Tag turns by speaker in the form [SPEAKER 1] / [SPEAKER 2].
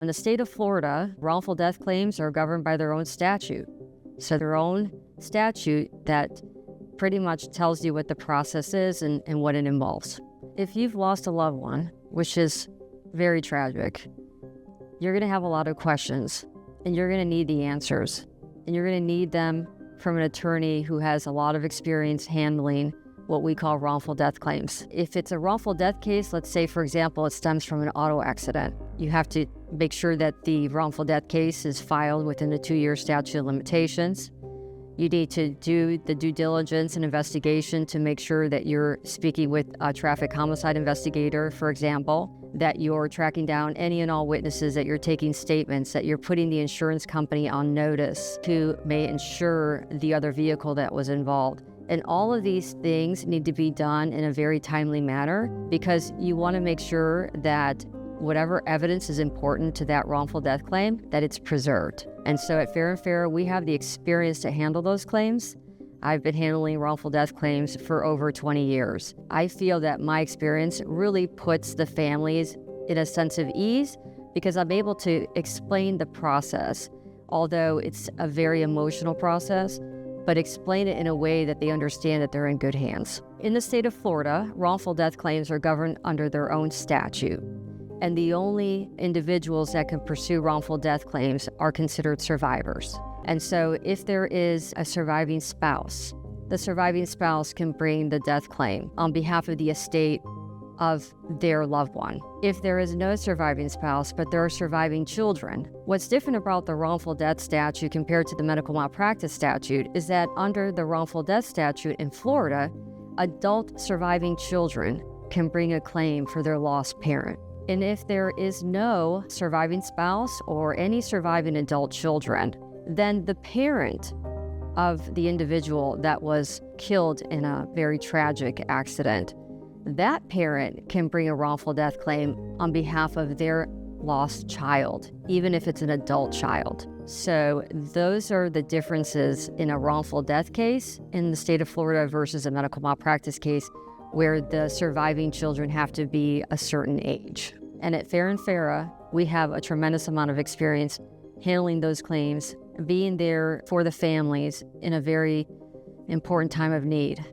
[SPEAKER 1] In the state of Florida, wrongful death claims are governed by their own statute. So their own statute that pretty much tells you what the process is and what it involves. If you've lost a loved one, which is very tragic, you're going to have a lot of questions and you're going to need the answers. And you're going to need them from an attorney who has a lot of experience handling what we call wrongful death claims. If it's a wrongful death case, let's say, for example, it stems from an auto accident, you have to make sure that the wrongful death case is filed within the 2-year statute of limitations. You need to do the due diligence and investigation to make sure that you're speaking with a traffic homicide investigator, for example, that you're tracking down any and all witnesses, that you're taking statements, that you're putting the insurance company on notice who may insure the other vehicle that was involved. And all of these things need to be done in a very timely manner because you want to make sure that whatever evidence is important to that wrongful death claim, that it's preserved. And so at Farah Farah, we have the experience to handle those claims. I've been handling wrongful death claims for over 20 years. I feel that my experience really puts the families in a sense of ease because I'm able to explain the process, although it's a very emotional process, but explain it in a way that they understand that they're in good hands. In the state of Florida, wrongful death claims are governed under their own statute. And the only individuals that can pursue wrongful death claims are considered survivors. And so if there is a surviving spouse, the surviving spouse can bring the death claim on behalf of the estate of their loved one. If there is no surviving spouse, but there are surviving children, what's different about the wrongful death statute compared to the medical malpractice statute is that under the wrongful death statute in Florida, adult surviving children can bring a claim for their lost parent. And if there is no surviving spouse or any surviving adult children, then the parent of the individual that was killed in a very tragic accident, that parent can bring a wrongful death claim on behalf of their lost child, even if it's an adult child. So those are the differences in a wrongful death case in the state of Florida versus a medical malpractice case where the surviving children have to be a certain age. And at Farah Farah, we have a tremendous amount of experience handling those claims, being there for the families in a very important time of need.